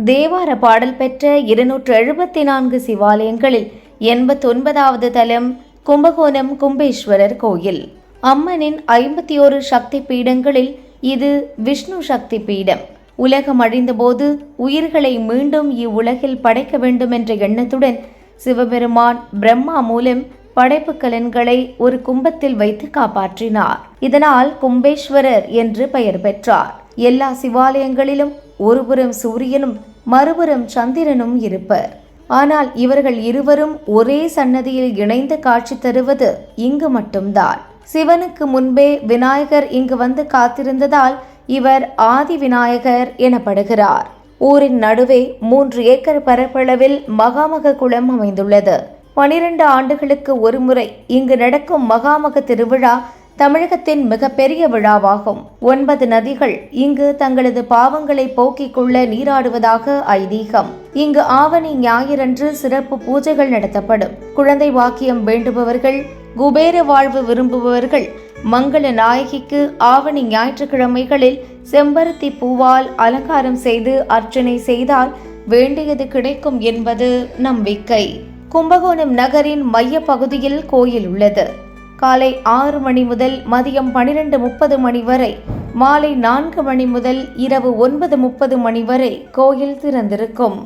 தேவார பாடல் பெற்ற 274 சிவாலயங்களில் 89வது தலம் கும்பகோணம் கும்பேஸ்வரர் கோயில். அம்மனின் 51 சக்தி பீடங்களில் இது விஷ்ணு சக்தி பீடம். உலகம் அழிந்தபோது உயிர்களை மீண்டும் இவ்வுலகில் படைக்க வேண்டும் என்ற எண்ணத்துடன் சிவபெருமான் பிரம்மா மூலம் படைப்பு கலன்களை ஒரு கும்பத்தில் வைத்து காப்பாற்றினார். இதனால் கும்பேஸ்வரர் என்று பெயர் பெற்றார். எல்லா சிவாலயங்களிலும் ஒருபுறம் சூரியனும் மறுபுறம் சந்திரனும் இருப்பர். ஆனால் இவர்கள் இருவரும் ஒரே சன்னதியில் இணைந்து காட்சி தருவது இங்கு மட்டும்தான். சிவனுக்கு முன்பே விநாயகர் இங்கு வந்து காத்திருந்ததால் இவர் ஆதி விநாயகர் எனப்படுகிறார். ஊரின் நடுவே 3 ஏக்கர் பரப்பளவில் மகாமக குளம் அமைந்துள்ளது. 12 ஆண்டுகளுக்கு ஒருமுறை இங்கு நடக்கும் மகாமக திருவிழா தமிழகத்தின் மிகப்பெரிய விழாவாகும். 9 நதிகள் இங்கு தங்களது பாவங்களை போக்கிக் கொள்ள நீராடுவதாக ஐதீகம். இங்கு ஆவணி ஞாயிறன்று சிறப்பு பூஜைகள் நடத்தப்படும். குழந்தை வாக்கியம் வேண்டுபவர்கள், குபேர வாழ்வு விரும்புபவர்கள் மங்கள நாயகிக்கு ஆவணி ஞாயிற்றுக்கிழமைகளில் செம்பருத்தி பூவால் அலங்காரம் செய்து அர்ச்சனை செய்தால் வேண்டியது கிடைக்கும் என்பது நம்பிக்கை. கும்பகோணம் நகரின் மைய பகுதியில் கோயில் உள்ளது. காலை 6 மணி முதல் மதியம் 12:30 மணி வரை, மாலை 4 மணி முதல் இரவு 9:30 மணி வரை கோயில் திறந்திருக்கும்.